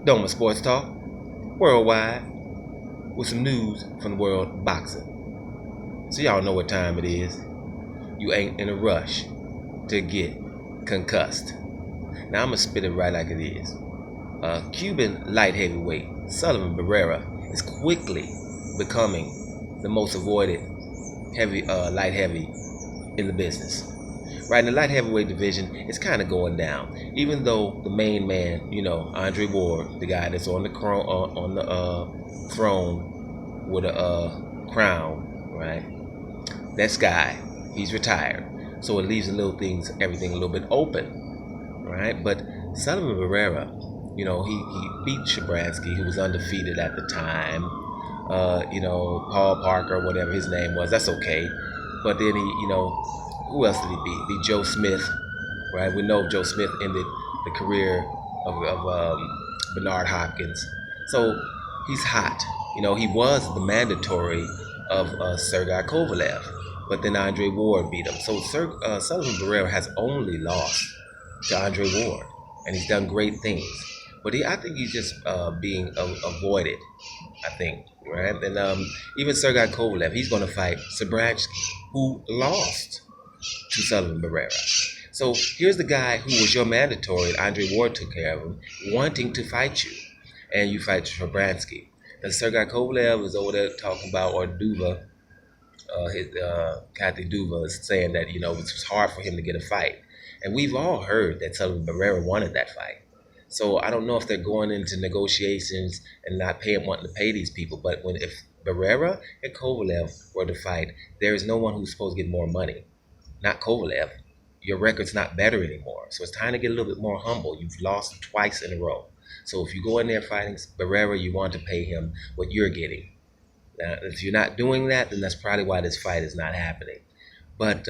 Doma Sports Talk, worldwide, with some news from the world of boxing. So y'all know what time it is. You ain't in a rush to get concussed. Now I'm gonna spit it right like it is. Cuban light heavyweight Sullivan Barrera is quickly becoming the most avoided light heavy in the business. Right, in the light heavyweight division, it's kind of going down. Even though the main man, Andre Ward, the guy that's on the throne with a crown, right? That guy, he's retired, so it leaves everything a little bit open, right? But Sullivan Barrera, he beat Shabransky, who was undefeated at the time. Paul Parker, whatever his name was, that's okay. But then who else did he beat? Beat Joe Smith, right? We know Joe Smith ended the career of Bernard Hopkins. So he's hot. He was the mandatory of Sergey Kovalev, but then Andre Ward beat him. So Sullivan Barrera has only lost to Andre Ward, and he's done great things. But I think he's just being avoided, I think, right? And even Sergey Kovalev, he's going to fight Shabransky, who lost to Sullivan Barrera. So here's the guy who was your mandatory, and Andre Ward took care of him, wanting to fight you, and you fight Shabransky. And Sergey Kovalev is over there talking about, or Duva, Kathy Duva is saying that, it was hard for him to get a fight. And we've all heard that Sullivan Barrera wanted that fight. So I don't know if they're going into negotiations and not wanting to pay these people. But if Barrera and Kovalev were to fight, there is no one who's supposed to get more money. Not Kovalev. Your record's not better anymore. So it's time to get a little bit more humble. You've lost twice in a row. So if you go in there fighting Barrera, you want to pay him what you're getting. Now, if you're not doing that, then that's probably why this fight is not happening. But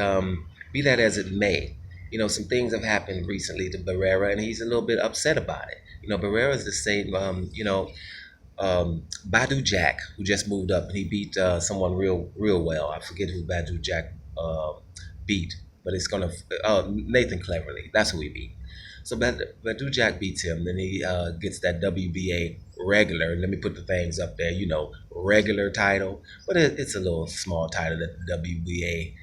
be that as it may, some things have happened recently to Barrera, and he's a little bit upset about it. Barrera is the same, Badu Jack, who just moved up, and he beat someone real well. I forget who Badu Jack beat, but it's Nathan Cleverly. That's who he beat. So Badu Jack beats him, then he gets that WBA regular. Let me put the things up there, regular title, but it's a little small title that the WBA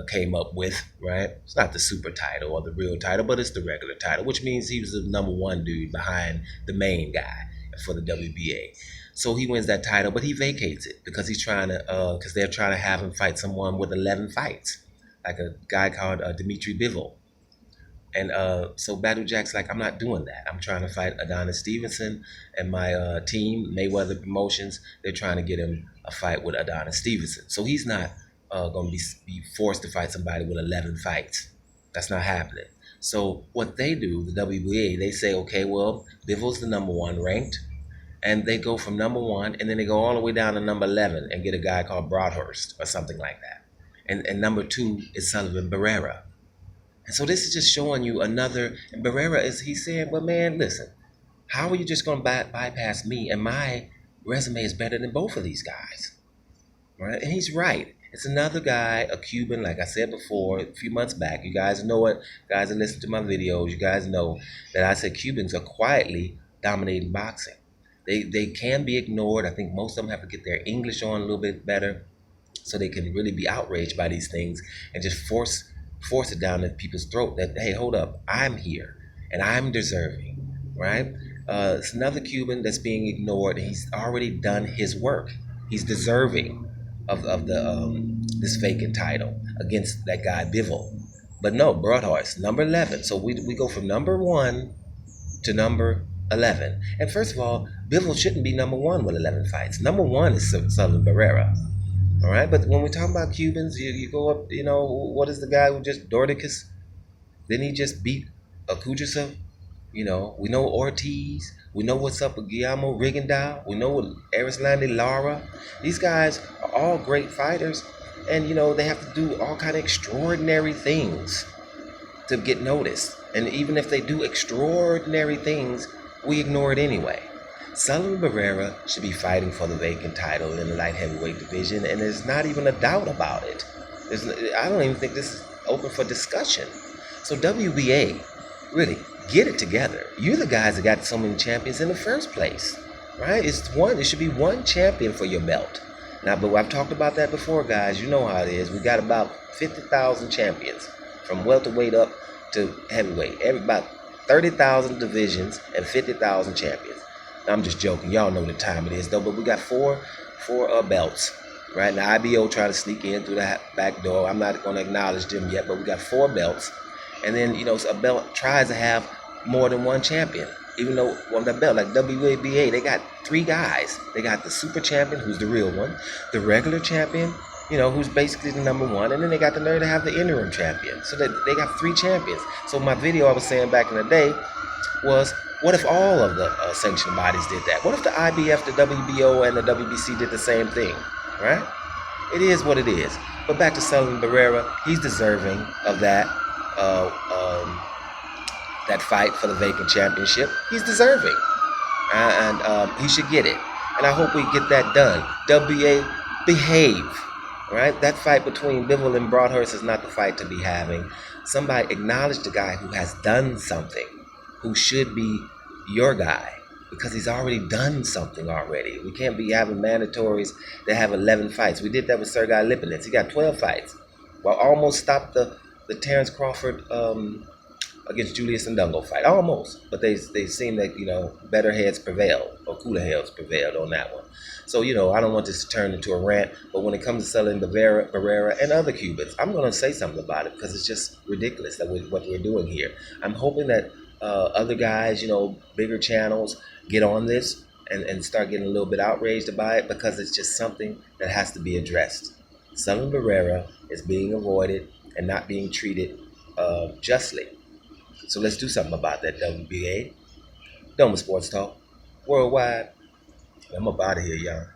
came up with, right? It's not the super title or the real title, but it's the regular title, which means he was the number one dude behind the main guy for the WBA. So he wins that title, but he vacates it because because they're trying to have him fight someone with 11 fights, like a guy called Dimitri Bivol. And so Badu Jack's like, I'm not doing that. I'm trying to fight Adonis Stevenson, and my team, Mayweather Promotions, they're trying to get him a fight with Adonis Stevenson. So he's not going to be forced to fight somebody with 11 fights. That's not happening. So what they do, the WBA, they say, okay, well, Bivol's the number one ranked, and they go from number one, and then they go all the way down to number 11 and get a guy called Broadhurst or something like that. And number two is Sullivan Barrera. And so this is just showing you and Barrera he's saying, well, man, listen, how are you just going to bypass me? And my resume is better than both of these guys, right? And he's right. It's another guy, a Cuban, like I said before, a few months back. You guys know it. Guys that listen to my videos, you guys know that I said Cubans are quietly dominating boxing. They can be ignored. I think most of them have to get their English on a little bit better so they can really be outraged by these things and just force it down at people's throat that, hey, hold up, I'm here and I'm deserving, right? It's another Cuban that's being ignored, and he's already done his work. He's deserving of this vacant title against that guy Bivol. But no, Broadhurst, number 11. So we go from number 1 to number 11. And first of all, Bivol shouldn't be number 1 with 11 fights. Number 1 is Sullivan Barrera. All right, but when we talk about Cubans, you go up, what is the guy who just Dorticus? Didn't he just beat Akudrasa? We know Ortiz. We know what's up with Guillermo Rigondeaux. We know what Arislandi Lara. These guys are all great fighters, and they have to do all kind of extraordinary things to get noticed. And even if they do extraordinary things, we ignore it anyway. Sullivan Barrera should be fighting for the vacant title in the light heavyweight division, and there's not even a doubt about it. I don't even think this is open for discussion. So WBA, really, Get it together. You're the guys that got so many champions in the first place, right? It's one. It should be one champion for your belt. Now, but I've talked about that before, guys. You know how it is. We got about 50,000 champions from welterweight up to heavyweight. About 30,000 divisions and 50,000 champions. Now, I'm just joking. Y'all know the time it is, though. But we got four belts, right? Now, IBO trying to sneak in through the back door. I'm not going to acknowledge them yet, but we got 4 belts. And then, a belt tries to have more than one champion. Even though on the belt, like WABA, they got 3 guys. They got the super champion, who's the real one, the regular champion, who's basically the number 1, and then they got the nerve to have the interim champion. So they got 3 champions. So my video I was saying back in the day was, what if all of the sanctioned bodies did that? What if the IBF, the WBO, and the WBC did the same thing, right? It is what it is. But back to Sullivan Barrera, he's deserving of that. That fight for the vacant championship. He's deserving, and he should get it. And I hope we get that done. WA, behave, right? That fight between Bivol and Broadhurst is not the fight to be having. Somebody acknowledge the guy who has done something, who should be your guy, because he's already done something already. We can't be having mandatories that have 11 fights. We did that with Sergei Lipinets. He got 12 fights. Well, almost stopped the Terrence Crawford against Julius Ndungo fight. Almost. But they seem that, better heads prevailed, or cooler heads prevailed on that one. So, I don't want this to turn into a rant, but when it comes to selling Barrera and other Cubans, I'm going to say something about it, because it's just ridiculous that what we're doing here. I'm hoping that other guys, bigger channels, get on this and start getting a little bit outraged about it, because it's just something that has to be addressed. Sullivan Barrera is being avoided and not being treated justly. So let's do something about that, WBA. Doma Sports Talk. Worldwide. I'm up out of here, y'all.